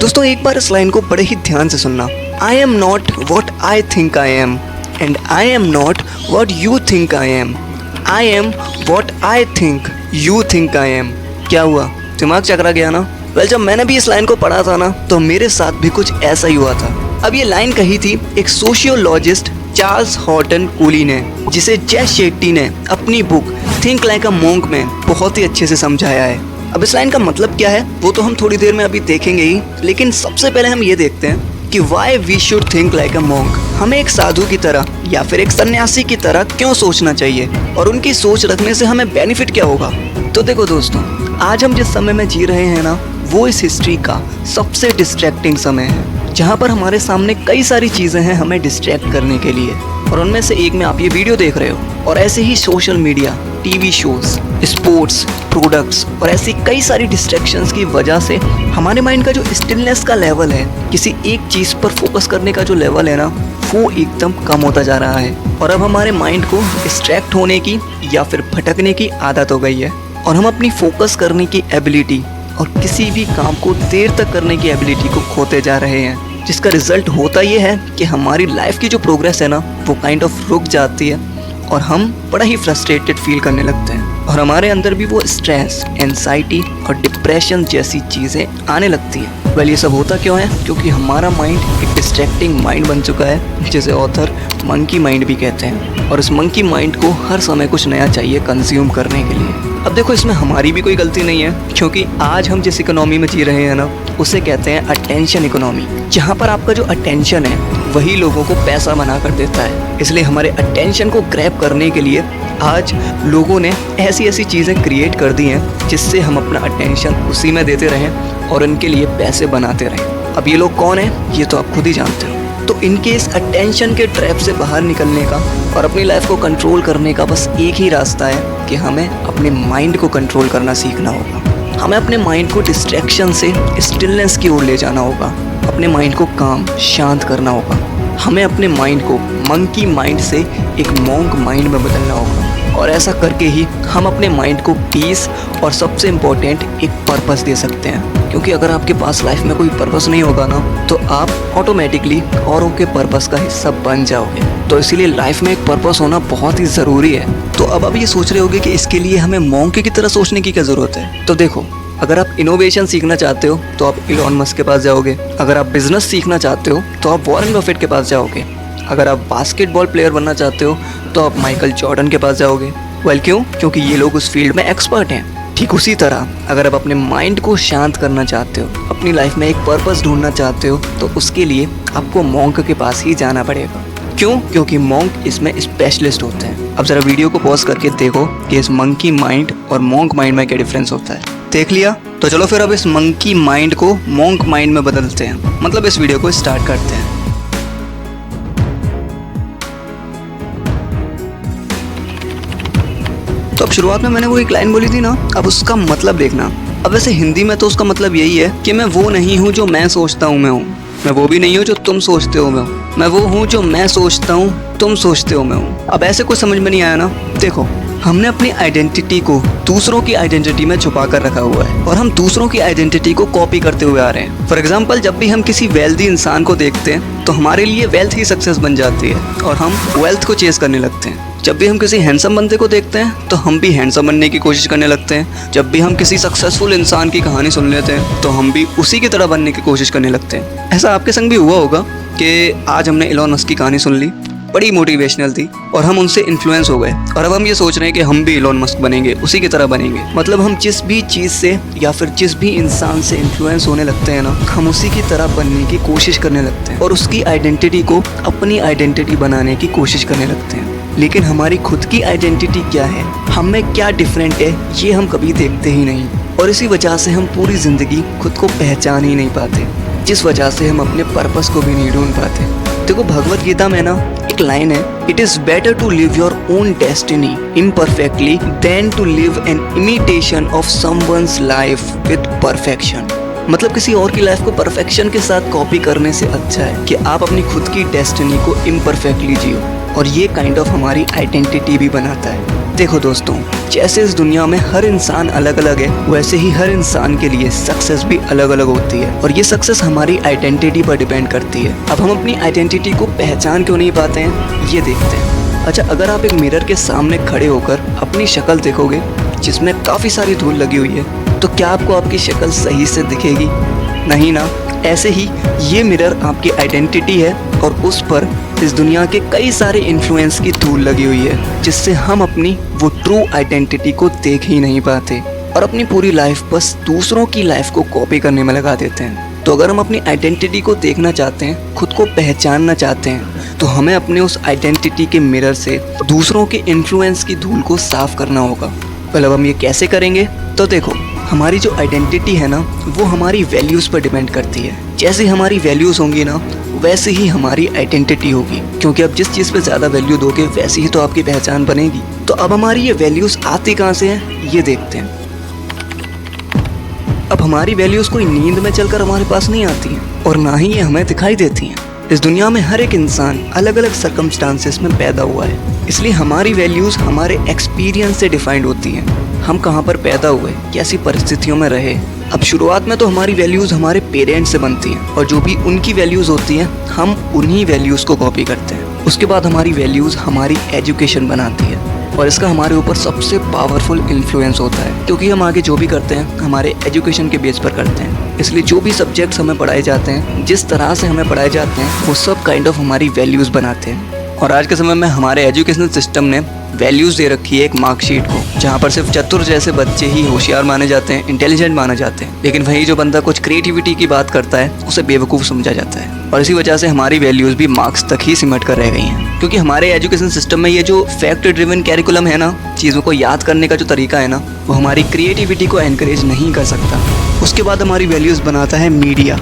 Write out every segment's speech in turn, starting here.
दोस्तों एक बार इस लाइन को बड़े ही ध्यान से सुनना। I am not what I think I am and I am not what you think I am. I am what I think you think I am. क्या हुआ, दिमाग चकरा गया ना? वेल, जब मैंने भी इस लाइन को पढ़ा था ना तो मेरे साथ भी कुछ ऐसा ही हुआ था। अब ये लाइन कही थी एक सोशियोलॉजिस्ट चार्ल्स हॉर्टन कूली ने, जिसे जय शेट्टी ने अपनी book think like a monk में बहुत ही अच्छे से समझाया है। अब इस लाइन का मतलब क्या है वो तो हम थोड़ी देर में अभी देखेंगे ही, लेकिन सबसे पहले हम ये देखते हैं कि why we should think like a monk. हमें एक साधु की तरह या फिर एक सन्यासी की तरह क्यों सोचना चाहिए और उनकी सोच रखने से हमें बेनिफिट क्या होगा। तो देखो दोस्तों, आज हम जिस समय में जी रहे हैं ना, वो इस हिस्ट्री का सबसे डिस्ट्रैक्टिंग समय है, जहाँ पर हमारे सामने कई सारी चीज़ें हैं हमें डिस्ट्रैक्ट करने के लिए, और उनमें से एक में आप ये वीडियो देख रहे हो। और ऐसे ही social media, TV shows, sports, products और ऐसी कई सारी डिस्ट्रैक्शंस की वजह से हमारे माइंड का जो स्टिलनेस का लेवल है, किसी एक चीज़ पर फोकस करने का जो लेवल है ना, वो एकदम कम होता जा रहा है। और अब हमारे माइंड को डिस्ट्रैक्ट होने की या फिर भटकने की आदत हो गई है, और हम अपनी फोकस करने की एबिलिटी और किसी भी काम को देर तक करने की एबिलिटी को खोते जा रहे हैं, जिसका रिजल्ट होता ये है कि हमारी लाइफ की जो प्रोग्रेस है ना, वो काइंड ऑफ रुक जाती है और हम बड़ा ही फ्रस्ट्रेटेड फील करने लगते हैं, और हमारे अंदर भी वो स्ट्रेस, एंजाइटी और डिप्रेशन जैसी चीज़ें आने लगती हैं। वेल, ये सब होता क्यों है? क्योंकि हमारा माइंड एक डिस्ट्रैक्टिंग माइंड बन चुका है, जिसे ऑथर मंकी माइंड भी कहते हैं, और इस मंकी माइंड को हर समय कुछ नया चाहिए कंज्यूम करने के लिए। अब देखो, इसमें हमारी भी कोई गलती नहीं है, क्योंकि आज हम जिस इकोनॉमी में जी रहे हैं ना, उसे कहते हैं अटेंशन इकोनॉमी, जहाँ पर आपका जो अटेंशन है वही लोगों को पैसा बना कर देता है। इसलिए हमारे अटेंशन को ग्रैब करने के लिए आज लोगों ने ऐसी ऐसी चीज़ें क्रिएट कर दी हैं जिससे हम अपना अटेंशन उसी में देते रहें और उनके लिए पैसे बनाते रहें। अब ये लोग कौन हैं ये तो आप खुद ही जानते हो। तो इनके इस अटेंशन के ट्रैप से बाहर निकलने का और अपनी लाइफ को कंट्रोल करने का बस एक ही रास्ता है कि हमें अपने माइंड को कंट्रोल करना सीखना होगा। हमें अपने माइंड को डिस्ट्रैक्शन से स्टिलनेस की ओर ले जाना होगा, अपने माइंड को काम, शांत करना होगा। हमें अपने माइंड को मंकी माइंड से एक मॉन्क माइंड में बदलना होगा, और ऐसा करके ही हम अपने माइंड को पीस और सबसे इम्पोर्टेंट एक पर्पस दे सकते हैं। क्योंकि अगर आपके पास लाइफ में कोई पर्पस नहीं होगा ना, तो आप ऑटोमेटिकली औरों के पर्पस का हिस्सा बन जाओगे। तो इसीलिए लाइफ में एक पर्पस होना बहुत ही ज़रूरी है। तो अब आप ये सोच रहे होगे कि इसके लिए हमें मॉन्क की तरह सोचने की क्या ज़रूरत है? तो देखो, अगर आप इनोवेशन सीखना चाहते हो तो आप इलॉन मस्क के पास जाओगे। अगर आप बिजनेस सीखना चाहते हो तो आप वॉरेन बफेट के पास जाओगे। अगर आप बास्केटबॉल प्लेयर बनना चाहते हो तो आप माइकल जॉर्डन के पास जाओगे। वेल, क्यों? क्योंकि ये लोग उस फील्ड में एक्सपर्ट हैं। ठीक उसी तरह अगर आप अपने माइंड को शांत करना चाहते हो, अपनी लाइफ में एक पर्पस ढूंढना चाहते हो, तो उसके लिए आपको मॉन्क के पास ही जाना पड़ेगा। क्यों? क्योंकि मॉन्क इसमें स्पेशलिस्ट होते हैं। अब ज़रा वीडियो को पॉज करके देखो कि इस मंकी माइंड और मॉन्क माइंड में क्या डिफरेंस होता है। देख लिया? तो चलो फिर अब इस मंकी माइंड को मॉन्क माइंड में बदलते हैं, मतलब इस वीडियो को स्टार्ट करते हैं। तो अब शुरुआत में मैंने वो एक लाइन बोली थी ना, अब उसका मतलब देखना। अब वैसे हिंदी में तो उसका मतलब यही है कि मैं वो नहीं हूँ जो मैं सोचता हूँ मैं हूँ, मैं वो भी नहीं हूँ जो तुम सोचते हो मैं हूँ, मैं वो हूँ जो मैं सोचता हूँ तुम सोचते हो मैं हूँ। अब ऐसे कुछ समझ में नहीं आया ना? देखो, हमने अपनी आइडेंटिटी को दूसरों की आइडेंटिटी में छुपा कर रखा हुआ है, और हम दूसरों की आइडेंटिटी को कॉपी करते हुए आ रहे हैं। फॉर एग्जाम्पल, जब भी हम किसी वेल्दी इंसान को देखते हैं तो हमारे लिए वेल्थ ही सक्सेस बन जाती है और हम वेल्थ को चेस करने लगते हैं। जब भी हम किसी हैंडसम बंदे को देखते हैं तो हम भी हैंडसम बनने की कोशिश करने लगते हैं। जब भी हम किसी सक्सेसफुल इंसान की कहानी सुन लेते हैं तो हम भी उसी की तरह बनने की कोशिश करने लगते हैं। ऐसा आपके संग भी हुआ होगा कि आज हमने इलॉन मस्क की कहानी सुन ली, बड़ी मोटिवेशनल थी, और हम उनसे इन्फ्लुएंस हो गए, और अब हम ये सोच रहे हैं कि हम भी इलॉन मस्क बनेंगे, उसी की तरह बनेंगे। मतलब हम जिस भी चीज़ से या फिर जिस भी इंसान से इन्फ्लुएंस होने लगते हैं ना, हम उसी की तरह बनने की कोशिश करने लगते हैं और उसकी आइडेंटिटी को अपनी आइडेंटिटी बनाने की कोशिश करने लगते हैं। लेकिन हमारी खुद की आइडेंटिटी क्या है, हम में क्या डिफरेंट है, ये हम कभी देखते ही नहीं, और इसी वजह से हम पूरी ज़िंदगी खुद को पहचान ही नहीं पाते, जिस वजह से हम अपने पर्पस को भी नहीं ढूंढ पाते। देखो, भगवत गीता में ना एक लाइन है, it is better to live your own destiny imperfectly than to live an imitation of someone's life with perfection. मतलब किसी और की लाइफ को परफेक्शन के साथ कॉपी करने से अच्छा है कि आप अपनी खुद की डेस्टिनी को इम्परफेक्टली जियो, और ये काइंड ऑफ हमारी आइडेंटिटी भी बनाता है। देखो दोस्तों, जैसे इस दुनिया में हर इंसान अलग अलग है, वैसे ही हर इंसान के लिए सक्सेस भी अलग अलग होती है और ये सक्सेस हमारी आइडेंटिटी पर डिपेंड करती है। अब हम अपनी आइडेंटिटी को पहचान क्यों नहीं पाते हैं, ये देखते हैं। अच्छा, अगर आप एक मिरर के सामने खड़े होकर अपनी शक्ल देखोगे जिसमें काफ़ी सारी धूल लगी हुई है, तो क्या आपको आपकी शक्ल सही से दिखेगी? नहीं ना। ऐसे ही ये मिरर आपकी आइडेंटिटी है और उस पर इस दुनिया के कई सारे इन्फ्लुएंस की धूल लगी हुई है, जिससे हम अपनी वो ट्रू आइडेंटिटी को देख ही नहीं पाते और अपनी पूरी लाइफ बस दूसरों की लाइफ को कॉपी करने में लगा देते हैं। तो अगर हम अपनी आइडेंटिटी को देखना चाहते हैं, खुद को पहचानना चाहते हैं, तो हमें अपने उस आइडेंटिटी के मिरर से दूसरों के इन्फ्लुएंस की धूल को साफ करना होगा। पहले हम ये कैसे करेंगे? तो देखो, हमारी जो आइडेंटिटी है ना, वो हमारी वैल्यूज़ पर डिपेंड करती है। जैसे हमारी वैल्यूज़ होंगी ना, वैसे ही हमारी आइडेंटिटी होगी, क्योंकि अब जिस चीज़ पे ज़्यादा वैल्यू दोगे वैसे ही तो आपकी पहचान बनेगी। तो अब हमारी ये वैल्यूज़ आती कहाँ से हैं, ये देखते हैं। अब हमारी वैल्यूज़ कोई नींद में चलकर हमारे पास नहीं आती हैं और ना ही ये हमें दिखाई देती हैं। इस दुनिया में हर एक इंसान अलग अलग सर्कमस्टांसेस में पैदा हुआ है, इसलिए हमारी वैल्यूज़ हमारे एक्सपीरियंस से डिफाइंड होती हैं। हम कहाँ पर पैदा हुए, कैसी परिस्थितियों में रहे। अब शुरुआत में तो हमारी वैल्यूज़ हमारे पेरेंट्स से बनती हैं और जो भी उनकी वैल्यूज़ होती हैं हम उन्हीं वैल्यूज़ को कॉपी करते हैं। उसके बाद हमारी वैल्यूज़ हमारी एजुकेशन बनाती है और इसका हमारे ऊपर सबसे पावरफुल इन्फ्लुएंस होता है, क्योंकि हम आगे जो भी करते हैं हमारे एजुकेशन के बेस पर करते हैं। इसलिए जो भी सब्जेक्ट्स हमें पढ़ाए जाते हैं, जिस तरह से हमें पढ़ाए जाते हैं, वो सब काइंड ऑफ हमारी वैल्यूज़ बनाते हैं। और आज के समय में हमारे एजुकेशनल सिस्टम ने वैल्यूज़ दे रखी है एक मार्कशीट को, जहाँ पर सिर्फ चतुर जैसे बच्चे ही होशियार माने जाते हैं, इंटेलिजेंट माने जाते हैं, लेकिन वही जो बंदा कुछ क्रिएटिविटी की बात करता है उसे बेवकूफ़ समझा जाता है। और इसी वजह से हमारी वैल्यूज़ भी मार्क्स तक ही सिमट कर रह गई हैं, क्योंकि हमारे एजुकेशन सिस्टम में ये जो फैक्ट ड्रिवन कैरिकुलम है ना, चीज़ों को याद करने का जो तरीका है ना, वो हमारी क्रिएटिविटी को एनकरेज नहीं कर सकता। उसके बाद हमारी वैल्यूज़ बनाता है मीडिया।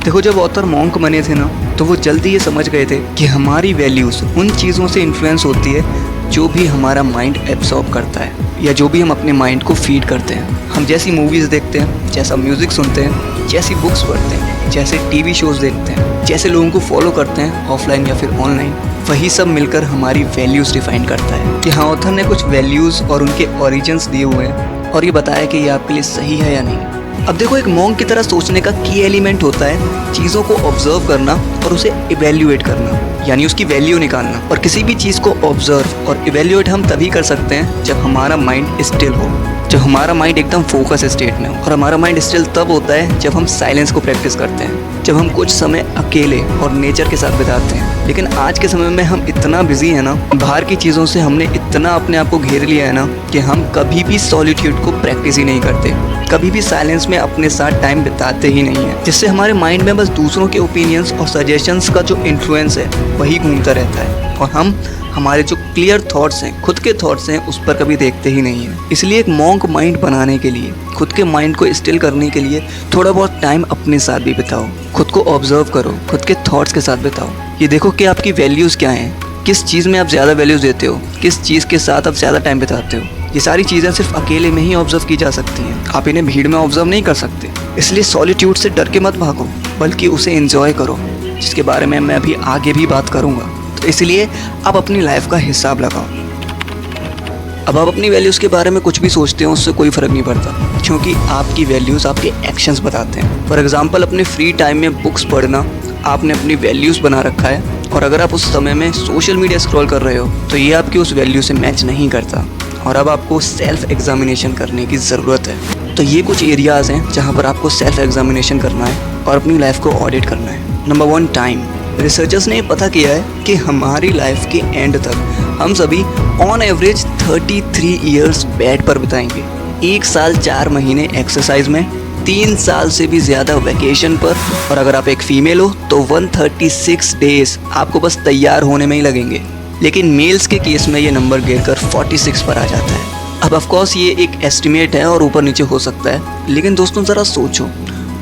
देखो, जब ऑथर मॉन्क बने थे ना, तो वो जल्दी ये समझ गए थे कि हमारी वैल्यूज़ उन चीज़ों से इन्फ्लुएंस होती है जो भी हमारा माइंड एब्सॉर्ब करता है या जो भी हम अपने माइंड को फीड करते हैं। हम जैसी मूवीज़ देखते हैं, जैसा म्यूज़िक सुनते हैं, जैसी बुक्स पढ़ते हैं, जैसे टीवी शोज़ देखते हैं, जैसे लोगों को फॉलो करते हैं ऑफलाइन या फिर ऑनलाइन, वही सब मिलकर हमारी वैल्यूज़ डिफाइन करता है। कि हाँ, ऑथर ने कुछ वैल्यूज़ और उनके ओरिजिन्स दिए हुए हैं और ये बताया कि ये आपके लिए सही है या नहीं। अब देखो, एक मॉन्क की तरह सोचने का की एलिमेंट होता है चीज़ों को ऑब्जर्व करना और उसे इवेल्युएट करना, यानी उसकी वैल्यू निकालना। और किसी भी चीज़ को ऑब्जर्व और इवेल्युएट हम तभी कर सकते हैं जब हमारा माइंड स्टिल हो, जब हमारा माइंड एकदम फोकस स्टेट में हो। और हमारा माइंड स्टिल तब होता है जब हम साइलेंस को प्रैक्टिस करते हैं, जब हम कुछ समय अकेले और नेचर के साथ बिताते हैं। लेकिन आज के समय में हम इतना बिजी है ना, बाहर की चीज़ों से हमने इतना अपने आप को घेर लिया है ना, कि हम कभी भी सॉलिट्यूड को प्रैक्टिस ही नहीं करते, कभी भी साइलेंस में अपने साथ टाइम बिताते ही नहीं है, जिससे हमारे माइंड में बस दूसरों के ओपिनियंस और सजेशंस का जो इन्फ्लुएंस है वही घूमता रहता है और हम हमारे जो क्लियर थॉट्स हैं, खुद के थॉट्स हैं, उस पर कभी देखते ही नहीं है। इसलिए एक मॉन्क माइंड बनाने के लिए, खुद के माइंड को स्टिल करने के लिए थोड़ा बहुत टाइम अपने साथ भी बिताओ, खुद को ऑब्जर्व करो, खुद के थॉट्स के साथ बिताओ। ये देखो कि आपकी वैल्यूज़ क्या हैं, किस चीज़ में आप ज़्यादा वैल्यूज़ देते हो, किस चीज़ के साथ आप ज़्यादा टाइम बिताते हो। ये सारी चीज़ें सिर्फ अकेले में ही ऑब्जर्व की जा सकती हैं, आप इन्हें भीड़ में ऑब्जर्व नहीं कर सकते। इसलिए सॉलिट्यूड से डर के मत भागो, बल्कि उसे एंजॉय करो, जिसके बारे में मैं अभी आगे भी बात करूँगा। तो इसलिए आप अपनी लाइफ का हिसाब लगाओ। अब आप अपनी वैल्यूज़ के बारे में कुछ भी सोचते हो, उससे कोई फ़र्क नहीं पड़ता, क्योंकि आपकी वैल्यूज़ आपके एक्शंस बताते हैं। फॉर एग्जांपल, अपने फ्री टाइम में बुक्स पढ़ना आपने अपनी वैल्यूज़ बना रखा है, और अगर आप उस समय में सोशल मीडिया स्क्रॉल कर रहे हो तो ये आपकी उस वैल्यू से मैच नहीं करता, और अब आपको सेल्फ एग्जामिनेशन करने की ज़रूरत है। तो ये कुछ एरियाज़ हैं जहाँ पर आपको सेल्फ एग्जामिनेशन करना है और अपनी लाइफ को ऑडिट करना है। Number 1, time. रिसर्चर्स ने ये पता किया है कि हमारी लाइफ के एंड तक हम सभी ऑन एवरेज 33 ईयर्स बेड पर बिताएंगे, 1 साल 4 महीने एक्सरसाइज में, 3 साल से भी ज़्यादा वैकेशन पर, और अगर आप एक फ़ीमेल हो तो 136 डेज़ आपको बस तैयार होने में ही लगेंगे। लेकिन मेल्स के केस में ये नंबर गिरकर 46 पर आ जाता है। अब ऑफकोर्स ये एक एस्टिमेट है और ऊपर नीचे हो सकता है, लेकिन दोस्तों ज़रा सोचो,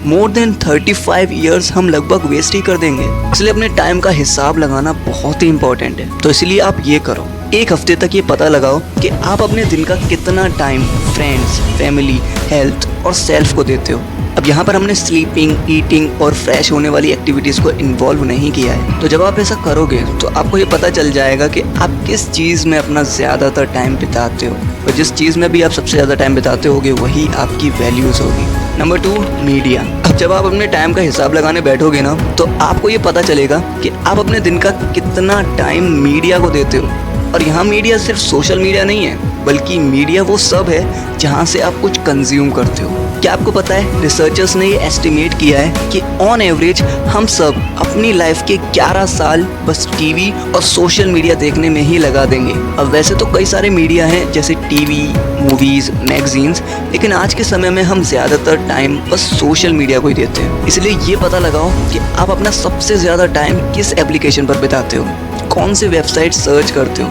मोर देन 35 ईयर्स हम लगभग वेस्ट ही कर देंगे। इसलिए अपने टाइम का हिसाब लगाना बहुत ही इंपॉर्टेंट है। तो इसलिए आप ये करो एक हफ्ते तक ये पता लगाओ कि आप अपने दिन का कितना टाइम फ्रेंड्स, फैमिली, हेल्थ और सेल्फ को देते हो। अब यहाँ पर हमने स्लीपिंग, ईटिंग और फ्रेश होने वाली एक्टिविटीज़ को इन्वॉल्व नहीं किया है। तो जब आप ऐसा करोगे तो आपको ये पता चल जाएगा कि आप किस चीज़ में अपना ज़्यादातर टाइम बिताते हो, और जिस चीज़ में भी आप सबसे ज़्यादा टाइम बिताते होगे वही आपकी वैल्यूज़ होगी। Number 2, media. अब जब आप अपने टाइम का हिसाब लगाने बैठोगे ना तो आपको ये पता चलेगा कि आप अपने दिन का कितना टाइम मीडिया को देते हो। और यहाँ मीडिया सिर्फ सोशल मीडिया नहीं है, बल्कि मीडिया वो सब है जहाँ से आप कुछ कंज्यूम करते हो। क्या आपको पता है, रिसर्चर्स ने ये एस्टिमेट किया है कि ऑन एवरेज हम सब अपनी लाइफ के 11 साल बस टीवी और सोशल मीडिया देखने में ही लगा देंगे। अब वैसे तो कई सारे मीडिया हैं जैसे टीवी, मूवीज़, मैगजीन्स, लेकिन आज के समय में हम ज़्यादातर टाइम बस सोशल मीडिया को ही देते हैं। इसलिए ये पता लगाओ कि आप अपना सबसे ज़्यादा टाइम किस एप्लीकेशन पर बिताते हो, कौन से वेबसाइट सर्च करते हो,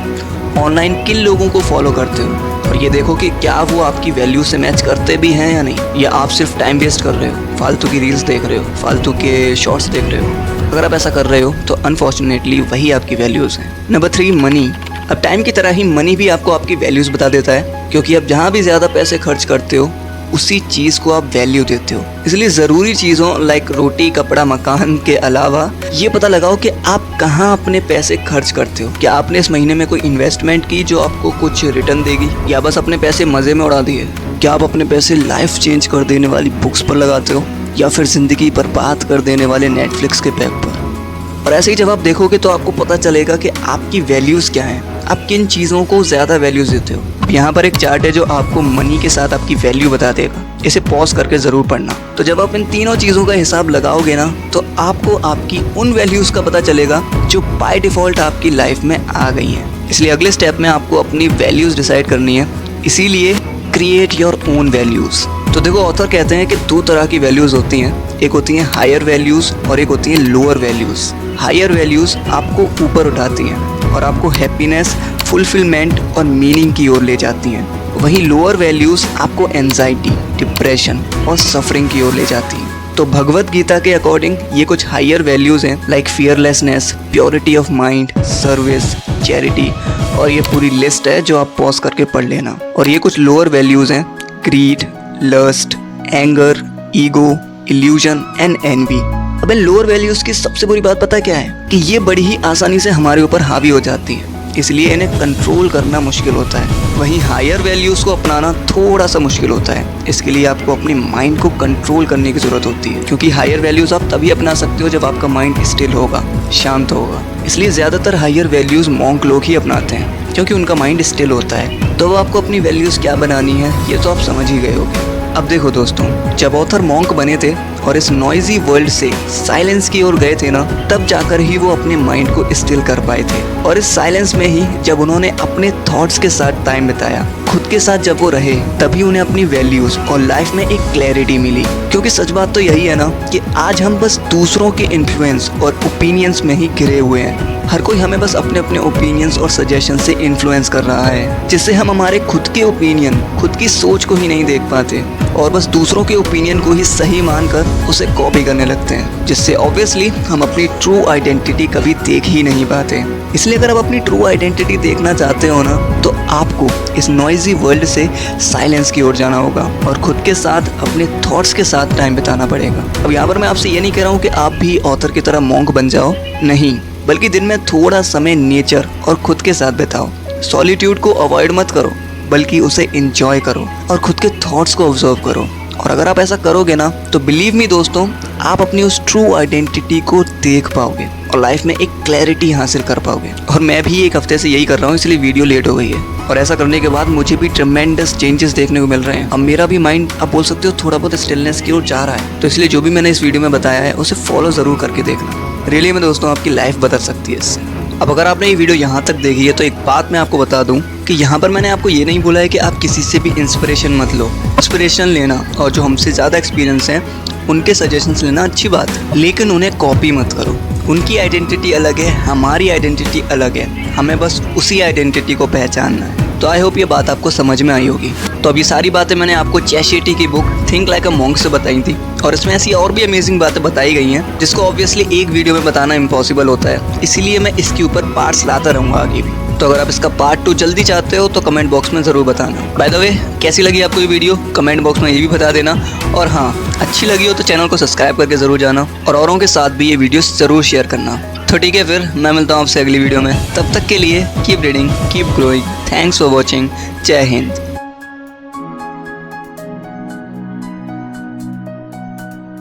ऑनलाइन किन लोगों को फॉलो करते हो, और ये देखो कि क्या वो आपकी वैल्यू से मैच करते भी हैं या नहीं, या आप सिर्फ टाइम वेस्ट कर रहे हो, फालतू की रील्स देख रहे हो, फालतू के शॉर्ट्स देख रहे हो। अगर आप ऐसा कर रहे हो तो अनफॉर्चुनेटली वही आपकी वैल्यूज़ हैं। Number 3, money. अब टाइम की तरह ही मनी भी आपको आपकी वैल्यूज़ बता देता है, क्योंकि आप जहाँ भी ज़्यादा पैसे खर्च करते हो उसी चीज़ को आप वैल्यू देते हो। इसलिए ज़रूरी चीज़ों लाइक रोटी, कपड़ा, मकान के अलावा ये पता लगाओ कि आप कहाँ अपने पैसे खर्च करते हो। क्या आपने इस महीने में कोई इन्वेस्टमेंट की जो आपको कुछ रिटर्न देगी, या बस अपने पैसे मज़े में उड़ा दिए? क्या आप अपने पैसे लाइफ चेंज कर देने वाली बुक्स पर लगाते हो, या फिर ज़िंदगी बर्बाद कर देने वाले नेटफ्लिक्स के पैक पर? और ऐसे ही जब आप देखोगे तो आपको पता चलेगा कि आपकी वैल्यूज़ क्या हैं, आप किन चीज़ों को ज़्यादा वैल्यूज़ देते हो। यहाँ पर एक चार्ट है जो आपको मनी के साथ आपकी वैल्यू बता देगा, इसे पॉज करके ज़रूर पढ़ना। तो जब आप इन तीनों चीज़ों का हिसाब लगाओगे ना तो आपको आपकी उन वैल्यूज़ का पता चलेगा जो बाय डिफ़ॉल्ट आपकी लाइफ में आ गई हैं। इसलिए अगले स्टेप में आपको अपनी वैल्यूज़ डिसाइड करनी है, इसीलिए क्रिएट योर ओन वैल्यूज़। तो देखो, ऑथर कहते हैं कि 2 तरह की वैल्यूज़ होती हैं, एक होती हैं हायर वैल्यूज़ और एक होती हैं लोअर वैल्यूज़। हायर वैल्यूज़ आपको ऊपर उठाती हैं और आपको हैप्पीनेस, फुलफिलमेंट और मीनिंग की ओर ले जाती हैं। वहीं लोअर वैल्यूज़ आपको एंजाइटी, डिप्रेशन और सफरिंग की ओर ले जाती हैं। तो भगवत गीता के अकॉर्डिंग ये कुछ हायर वैल्यूज़ हैं like fearlessness, purity of mind, service, charity, और ये पूरी लिस्ट है जो आप पॉज करके पढ़ लेना। और ये कुछ लोअर वैल्यूज़ हैं, greed, lust, anger, ego, illusion and envy. अब इन लोअर वैल्यूज़ की सबसे बुरी बात पता क्या है कि ये बड़ी ही आसानी से हमारे ऊपर हावी हो जाती है, इसलिए इन्हें कंट्रोल करना मुश्किल होता है। वहीं हायर वैल्यूज़ को अपनाना थोड़ा सा मुश्किल होता है। इसके लिए आपको अपने माइंड को कंट्रोल करने की ज़रूरत होती है, क्योंकि हायर वैल्यूज़ आप तभी अपना सकते हो जब आपका माइंड स्टिल होगा, शांत होगा। इसलिए ज़्यादातर हायर वैल्यूज़ मॉन्क लोग ही अपनाते हैं, क्योंकि उनका माइंड स्टिल होता है। तो आपको अपनी वैल्यूज़ क्या बनानी है ये तो आप समझ ही गए होगे। अब देखो दोस्तों, जब ऑथर मॉन्क बने थे और इस नॉइजी वर्ल्ड से साइलेंस की ओर गए थे ना, तब जाकर ही वो अपने माइंड को स्टिल कर पाए थे। और इस साइलेंस में ही जब उन्होंने अपने थॉट्स के साथ टाइम बिताया, खुद के साथ जब वो रहे, तभी उन्हें अपनी वैल्यूज़ और लाइफ में एक क्लैरिटी मिली। क्योंकि सच बात तो यही है ना कि आज हम बस दूसरों के इन्फ्लुएंस और ओपिनियंस में ही घिरे हुए हैं। हर कोई हमें बस अपने अपने ओपिनियंस और सजेशन से इन्फ्लुएंस कर रहा है, जिससे हम हमारे खुद के ओपिनियन, खुद की सोच को ही नहीं देख पाते और बस दूसरों के ओपिनियन को ही सही मानकर उसे कॉपी करने लगते हैं, जिससे ऑब्वियसली हम अपनी ट्रू आइडेंटिटी कभी देख ही नहीं पाते। इसलिए अगर आप अपनी ट्रू आइडेंटिटी देखना चाहते हो ना, तो आपको इस नॉइजी वर्ल्ड से साइलेंस की ओर जाना होगा और खुद के साथ, अपने थॉट्स के साथ टाइम बिताना पड़ेगा। अब यहाँ पर मैं आपसे ये नहीं कह रहा हूँ कि आप भी ऑथर की तरह मॉन्क बन जाओ, नहीं, बल्कि दिन में थोड़ा समय नेचर और खुद के साथ बिताओ। सॉलिट्यूड को अवॉइड मत करो, बल्कि उसे एंजॉय करो और खुद के थॉट्स को ऑब्जर्व करो। और अगर आप ऐसा करोगे ना, तो बिलीव मी दोस्तों, आप अपनी उस ट्रू आइडेंटिटी को देख पाओगे और लाइफ में एक क्लैरिटी हासिल कर पाओगे। और मैं भी एक हफ्ते से यही कर रहा हूँ, इसलिए वीडियो लेट हो गई है। और ऐसा करने के बाद मुझे भी ट्रेमेंडस चेंजेस देखने को मिल रहे हैं। अब मेरा भी माइंड, आप बोल सकते हो, थोड़ा बहुत स्टिलनेस की ओर जा रहा है। तो इसलिए जो भी मैंने इस वीडियो में बताया है उसे फॉलो ज़रूर करके देखना। रियली में दोस्तों, आपकी लाइफ बदल सकती है इससे। अब अगर आपने ये वीडियो यहाँ तक देखी है तो एक बात मैं आपको बता दूं कि यहाँ पर मैंने आपको ये नहीं बोला है कि आप किसी से भी इंस्पिरेशन मत लो। इंस्पिरेशन लेना और जो हमसे ज़्यादा एक्सपीरियंस हैं उनके सजेशंस लेना अच्छी बात है, लेकिन उन्हें कॉपी मत करो। उनकी आइडेंटिटी अलग है, हमारी आइडेंटिटी अलग है, हमें बस उसी आइडेंटिटी को पहचानना है। तो आई होप ये बात आपको समझ में आई होगी। तो अब ये सारी बातें मैंने आपको चैशेटी की book think like a monk से बताई थी, और इसमें ऐसी और भी अमेजिंग बातें बताई गई हैं जिसको ऑब्वियसली एक वीडियो में बताना इम्पॉसिबल होता है, इसीलिए मैं इसके ऊपर पार्ट्स लाता रहूँगा आगे भी। तो अगर आप इसका पार्ट 2 जल्दी चाहते हो तो कमेंट बॉक्स में ज़रूर बताना। बाय द वे, कैसी लगी आपको ये वीडियो कमेंट बॉक्स में ये भी बता देना। और हाँ, अच्छी लगी हो तो चैनल को सब्सक्राइब करके ज़रूर जाना और औरों के साथ भी ये वीडियोस ज़रूर शेयर करना। तो ठीक है, फिर मैं मिलता हूँ आपसे अगली वीडियो में। तब तक के लिए keep reading, keep growing. Thanks for watching. जय हिंद।